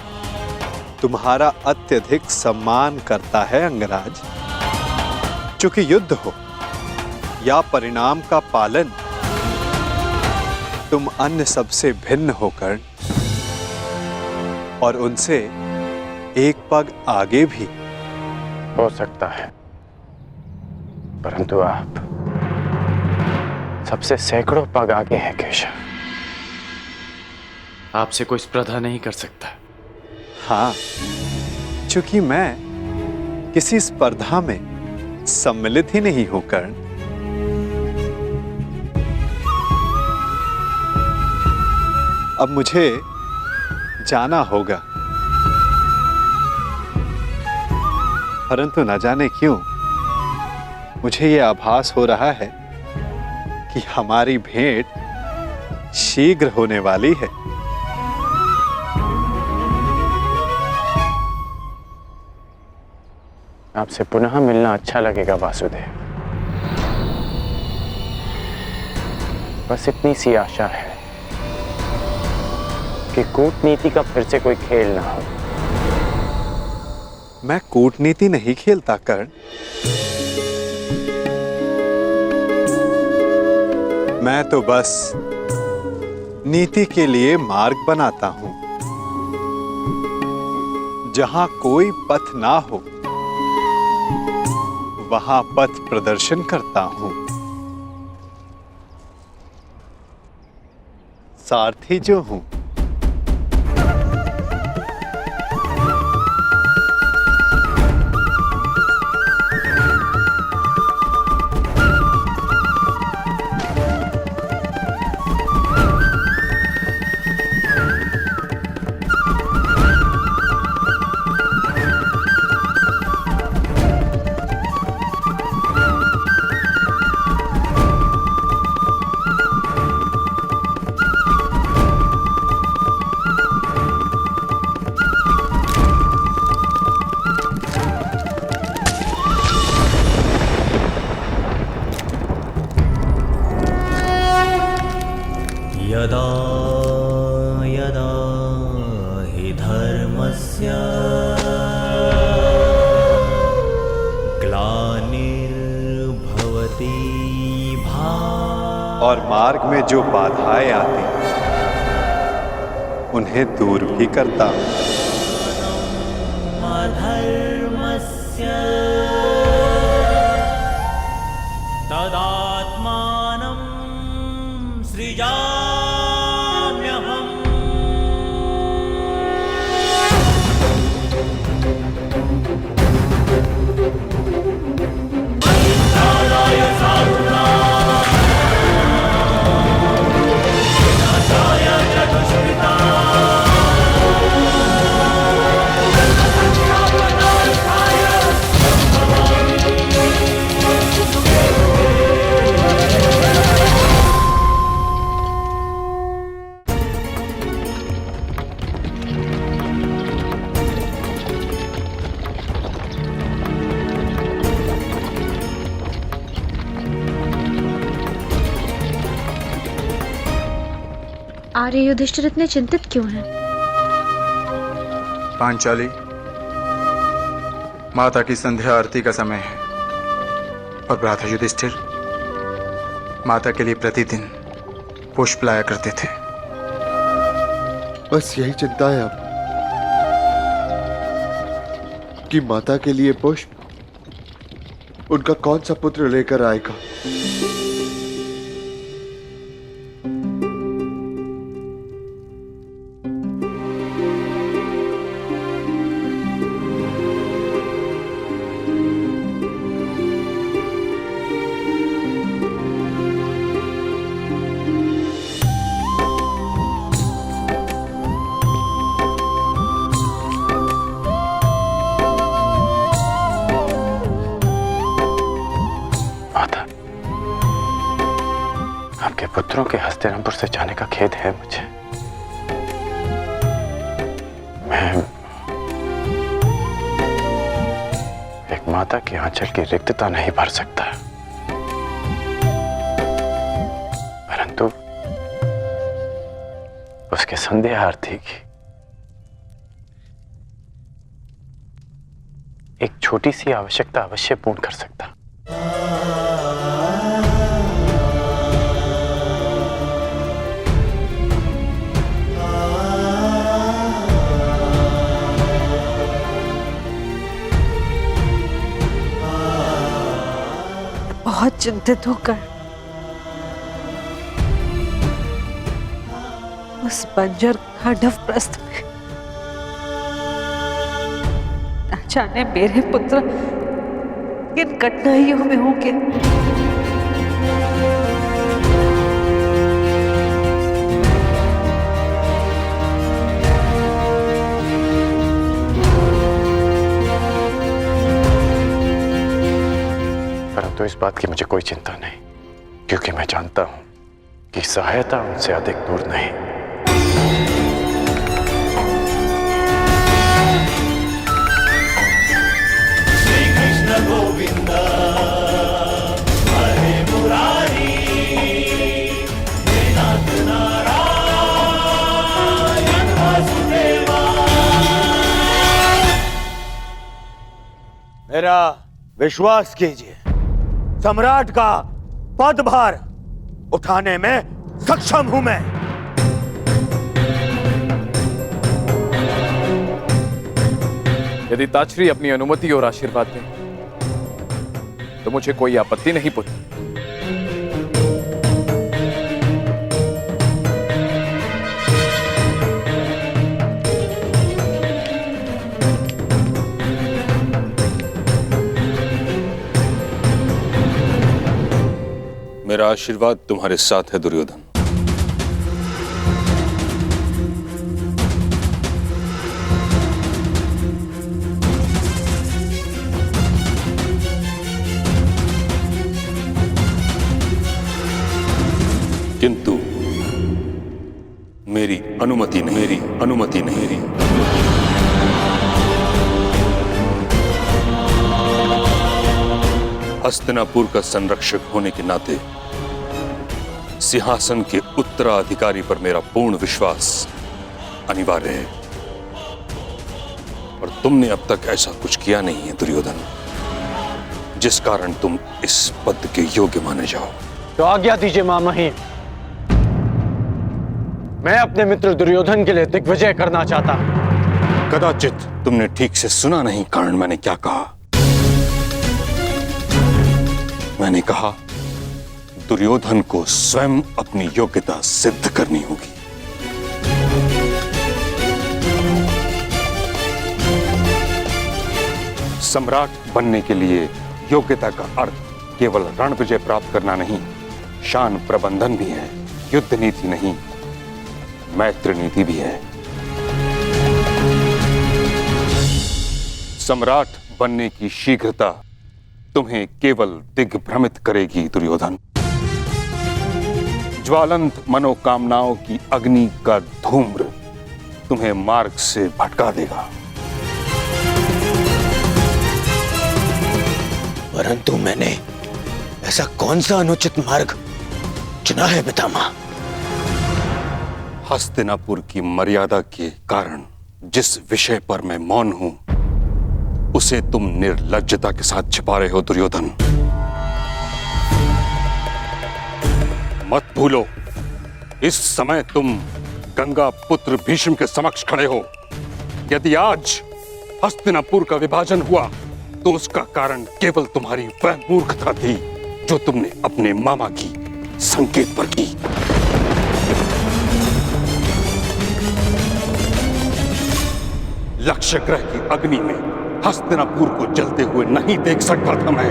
तुम्हारा अत्यधिक सम्मान करता है अंगराज। चूंकि युद्ध हो या परिणाम का पालन, तुम अन्य सबसे भिन्न होकर और उनसे एक पग आगे भी। हो सकता है, परंतु आप सबसे सैकड़ों पग आगे हैं केशव। आपसे कोई स्पर्धा नहीं कर सकता। हाँ, चूंकि मैं किसी स्पर्धा में सम्मिलित ही नहीं हूं कर्ण। अब मुझे जाना होगा, परंतु न जाने क्यों मुझे यह आभास हो रहा है कि हमारी भेंट शीघ्र होने वाली है। आपसे पुनः मिलना अच्छा लगेगा वासुदेव। बस इतनी सी आशा है कि कूटनीति का फिर से कोई खेल ना हो। मैं कूटनीति नहीं खेलता कर्ण। मैं तो बस नीति के लिए मार्ग बनाता हूं। जहां कोई पथ ना हो वहां पथ प्रदर्शन करता हूं। सारथी जो हूं। यदा यदा हि धर्मस्य ग्लानिर्भवति भारत और मार्ग में जो बाधाएं आती उन्हें दूर भी करता हूं। अधर्मस्य तदात्मानं सृजाम्यहम्। आर्य युधिष्ठिर इतने चिंतित क्यों हैं? पांचाली, माता की संध्या आरती का समय है और भ्राता युधिष्ठिर माता के लिए प्रतिदिन पुष्प लाया करते थे। बस यही चिंता है अब कि माता के लिए पुष्प उनका कौन सा पुत्र लेकर आएगा। पुत्रों के हस्तिनापुर से जाने का खेद है मुझे। मैं एक माता के आंचल की रिक्तता नहीं भर सकता, परंतु उसके संध्या आरती की एक छोटी सी आवश्यकता अवश्य पूर्ण कर सकता। बहुत चिंतित होकर उस बंजर खांडव प्रस्थ में न जाने मेरे पुत्र किन कठिनाइयों में होंगे। परंतु इस बात की मुझे कोई चिंता नहीं, क्योंकि मैं जानता हूं कि सहायता उनसे अधिक दूर नहीं। श्री कृष्ण गोविंद हरे मुरारी, हे नाथ नारायण वासुदेवा। मेरा विश्वास कीजिए, सम्राट का पदभार उठाने में सक्षम हूं मैं। यदि ताचरी अपनी अनुमति और आशीर्वाद दें तो मुझे कोई आपत्ति नहीं पुत्र। मेरा आशीर्वाद तुम्हारे साथ है दुर्योधन। किंतु मेरी अनुमति नहीं। हस्तिनापुर का संरक्षक होने के नाते सिंहासन के उत्तराधिकारी पर मेरा पूर्ण विश्वास अनिवार्य है, और तुमने अब तक ऐसा कुछ किया नहीं है दुर्योधन, जिस कारण तुम इस पद के योग्य माने जाओ। तो आज्ञा दीजिए महामहिम। मैं अपने मित्र दुर्योधन के लिए दिग्विजय करना चाहता हूं। कदाचित तुमने ठीक से सुना नहीं कर्ण, मैंने क्या कहा? मैंने कहा दुर्योधन को स्वयं अपनी योग्यता सिद्ध करनी होगी। सम्राट बनने के लिए योग्यता का अर्थ केवल रण विजय प्राप्त करना नहीं, शान प्रबंधन भी है। युद्ध नीति नहीं, मैत्री नीति भी है। सम्राट बनने की शीघ्रता तुम्हें केवल दिग्भ्रमित करेगी दुर्योधन। ज्वालंत मनोकामनाओं की अग्नि का धूम्र तुम्हें मार्ग से भटका देगा। परंतु मैंने ऐसा कौन सा अनुचित मार्ग चुना है पितामह? हस्तिनापुर की मर्यादा के कारण जिस विषय पर मैं मौन हूं, उसे तुम निर्लज्जता के साथ छिपा रहे हो दुर्योधन। मत भूलो, इस समय तुम गंगा पुत्र भीष्म के समक्ष खड़े हो। यदि आज हस्तिनापुर का विभाजन हुआ तो उसका कारण केवल तुम्हारी वह मूर्खता थी जो तुमने अपने मामा की संकेत पर की। लक्ष्य ग्रह की अग्नि में हस्तिनापुर को जलते हुए नहीं देख सकता था मैं।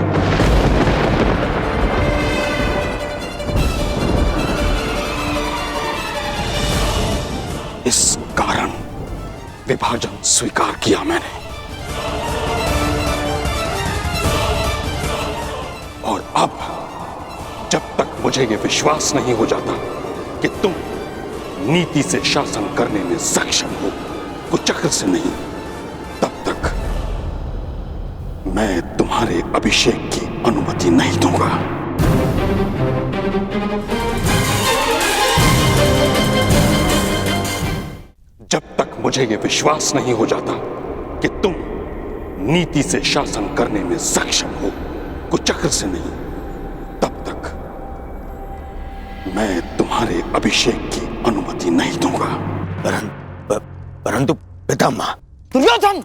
इस कारण विभाजन स्वीकार किया मैंने। और अब जब तक मुझे यह विश्वास नहीं हो जाता कि तुम नीति से शासन करने में सक्षम हो, कुचक्र से नहीं, तब तक मैं तुम्हारे अभिषेक की अनुमति नहीं दूंगा। जब तक मुझे यह विश्वास नहीं हो जाता कि तुम नीति से शासन करने में सक्षम हो, कुचक्र से नहीं, तब तक मैं तुम्हारे अभिषेक की अनुमति नहीं दूंगा। परंतु पितामह। दुर्योधन,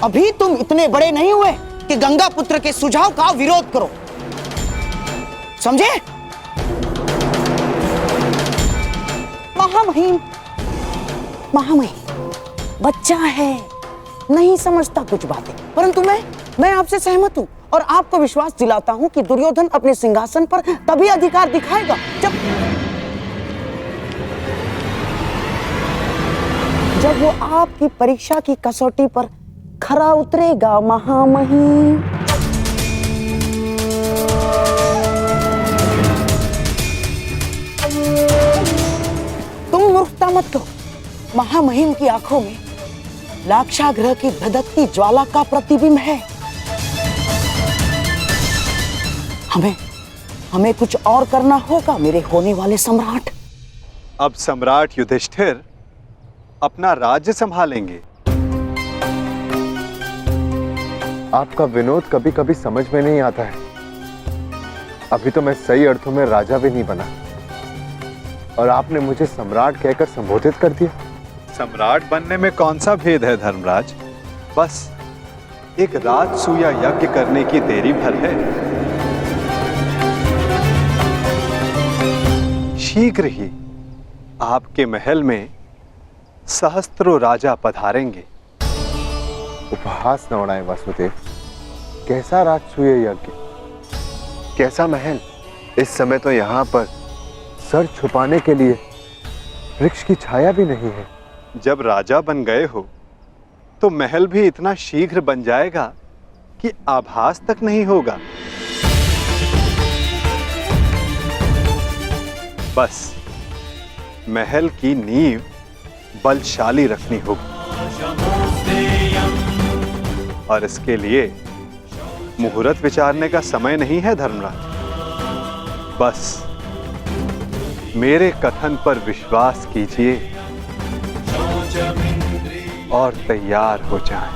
अभी तुम इतने बड़े नहीं हुए कि गंगा पुत्र के सुझाव का विरोध करो, समझे? महामहिम, महामहिम बच्चा है, नहीं समझता कुछ बातें, परंतु मैं आपसे सहमत हूं और आपको विश्वास दिलाता हूं कि दुर्योधन अपने सिंहासन पर तभी अधिकार दिखाएगा जब वो आपकी परीक्षा की कसौटी पर खरा उतरेगा। महामहिम, तुम मूर्खता मत करो। महामहिम की आंखों में लाक्षागृह की धधकती ज्वाला का प्रतिबिंब है। हमें कुछ और करना होगा मेरे होने वाले सम्राट। अब सम्राट युधिष्ठिर अपना राज्य संभालेंगे। आपका विनोद कभी कभी समझ में नहीं आता है। अभी तो मैं सही अर्थों में राजा भी नहीं बना और आपने मुझे सम्राट कहकर संबोधित कर दिया। सम्राट बनने में कौन सा भेद है धर्मराज? बस एक राजसूया यज्ञ करने की देरी भर है। शीघ्र ही आपके महल में सहस्त्रों राजा पधारेंगे। उपहास न उड़ाएं वासुदेव। कैसा राजसूय यज्ञ, कैसा महल? इस समय तो यहाँ पर सर छुपाने के लिए वृक्ष की छाया भी नहीं है। जब राजा बन गए हो तो महल भी इतना शीघ्र बन जाएगा कि आभास तक नहीं होगा। बस महल की नींव बलशाली रखनी होगी और इसके लिए मुहूर्त विचारने का समय नहीं है धर्मराज। बस मेरे कथन पर विश्वास कीजिए और तैयार हो जाएं।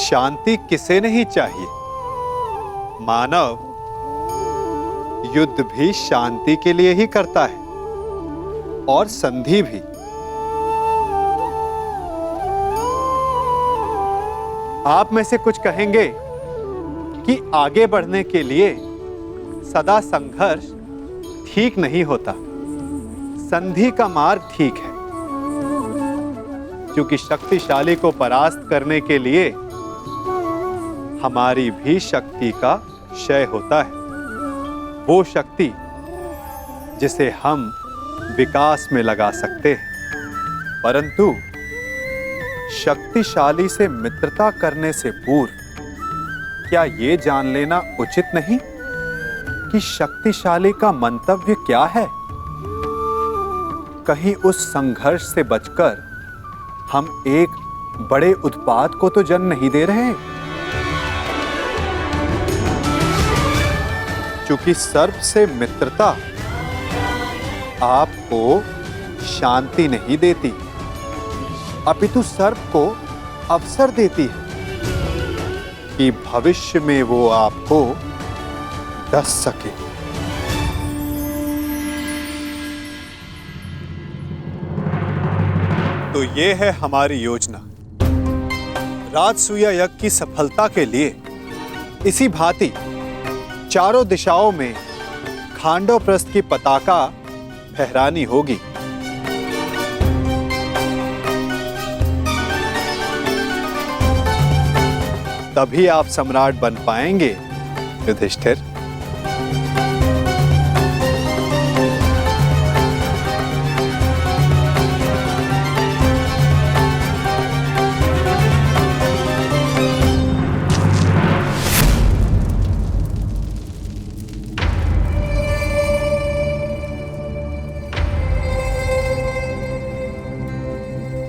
शांति किसे नहीं चाहिए। मानव युद्ध भी शांति के लिए ही करता है और संधि भी। आप में से कुछ कहेंगे कि आगे बढ़ने के लिए सदा संघर्ष ठीक नहीं होता, संधि का मार्ग ठीक है। क्योंकि शक्तिशाली को परास्त करने के लिए हमारी भी शक्ति का क्षय होता है। वो शक्ति जिसे हम विकास में लगा सकते हैं। परंतु शक्तिशाली से मित्रता करने से पूर्व क्या ये जान लेना उचित नहीं कि शक्तिशाली का मंतव्य क्या है? कहीं उस संघर्ष से बचकर हम एक बड़े उत्पात को तो जन्म नहीं दे रहे। क्योंकि सर्प से मित्रता आपको शांति नहीं देती, अपितु सर्प को अवसर देती है कि भविष्य में वो आपको डस सके। तो ये है हमारी योजना। राजसूय यज्ञ की सफलता के लिए इसी भांति चारों दिशाओं में खांडवप्रस्थ की पताका फहरानी होगी। तभी आप सम्राट बन पाएंगे युधिष्ठिर।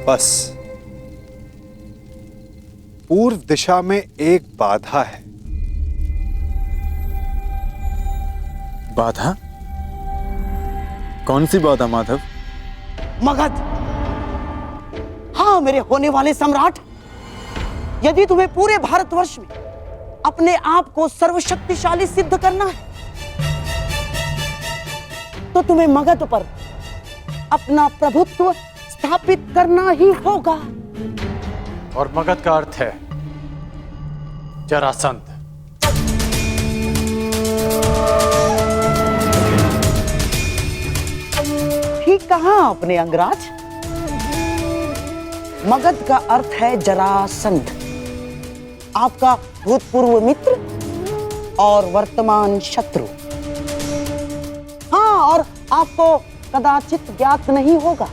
बस पूर्व दिशा में एक बाधा है। बाधा? कौन सी बाधा माधव? मगध। हाँ मेरे होने वाले सम्राट, यदि तुम्हें पूरे भारतवर्ष में अपने आप को सर्वशक्तिशाली सिद्ध करना है तो तुम्हें मगध पर अपना प्रभुत्व स्थापित करना ही होगा। और मगध का अर्थ है जरासंध। ठीक कहा आपने अंगराज। मगध का अर्थ है जरासंध, आपका भूतपूर्व मित्र और वर्तमान शत्रु। हाँ, और आपको कदाचित ज्ञात नहीं होगा,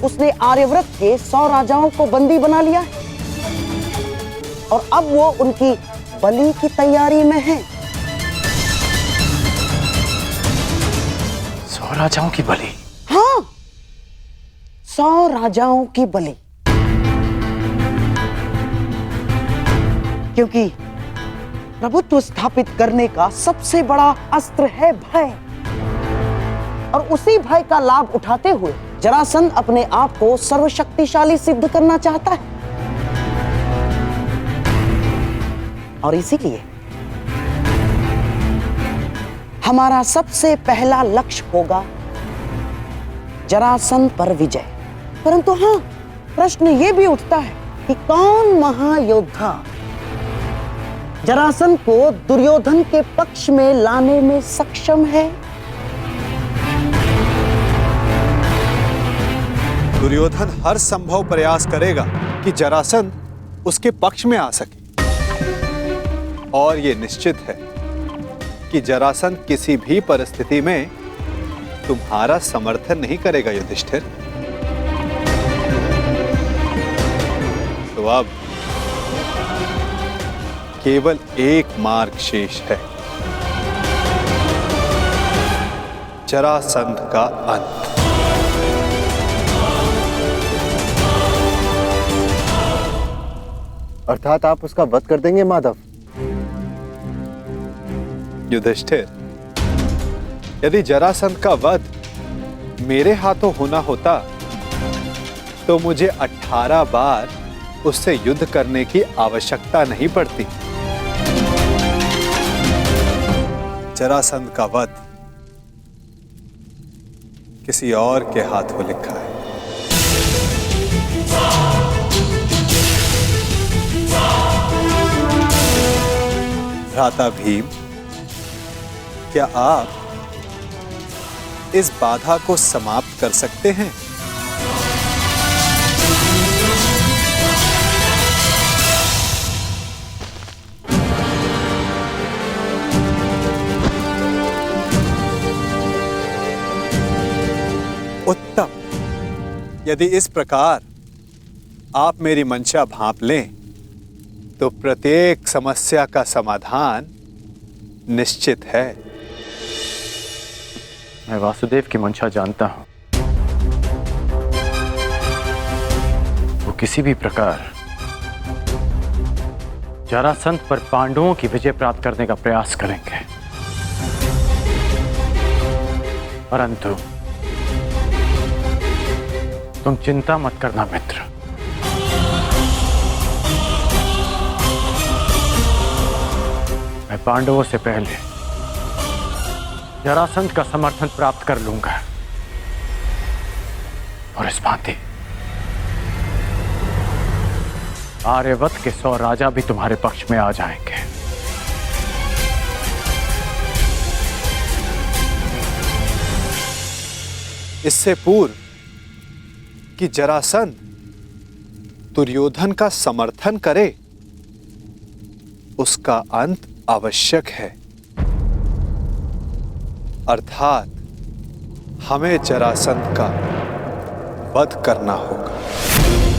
उसने आर्यव्रत के 100 राजाओं को बंदी बना लिया है और अब वो उनकी बलि की तैयारी में है। 100 राजाओं की बलि? हाँ, 100 राजाओं की बलि। क्योंकि प्रभुत्व स्थापित करने का सबसे बड़ा अस्त्र है भय, और उसी भय का लाभ उठाते हुए जरासंध अपने आप को सर्वशक्तिशाली सिद्ध करना चाहता है। और इसीलिए हमारा सबसे पहला लक्ष्य होगा जरासंध पर विजय। परंतु हाँ, प्रश्न ये भी उठता है कि कौन महायोद्धा जरासंध को दुर्योधन के पक्ष में लाने में सक्षम है? दुर्योधन हर संभव प्रयास करेगा कि जरासंध उसके पक्ष में आ सके, और यह निश्चित है कि जरासंध किसी भी परिस्थिति में तुम्हारा समर्थन नहीं करेगा युधिष्ठिर। तो अब केवल एक मार्ग शेष है, जरासंध का अंत। अर्थात आप उसका वध कर देंगे माधव? युधिष्ठिर, यदि जरासंध का वध मेरे हाथों होना होता तो मुझे 18 बार उससे युद्ध करने की आवश्यकता नहीं पड़ती। जरासंध का वध किसी और के हाथों लिखा है। भ्राता भीम, क्या आप इस बाधा को समाप्त कर सकते हैं? उत्तम। यदि इस प्रकार आप मेरी मंशा भांप लें तो प्रत्येक समस्या का समाधान निश्चित है। मैं वासुदेव की मंशा जानता हूं। वो किसी भी प्रकार जरासंध पर पांडवों की विजय प्राप्त करने का प्रयास करेंगे, परंतु तुम चिंता मत करना मित्र। मैं पांडवों से पहले जरासंध का समर्थन प्राप्त कर लूंगा और इस भांति आर्यवत के 100 राजा भी तुम्हारे पक्ष में आ जाएंगे। इससे पूर्व कि जरासंध दुर्योधन का समर्थन करे, उसका अंत आवश्यक है। अर्थात हमें जरासंध का वध करना होगा।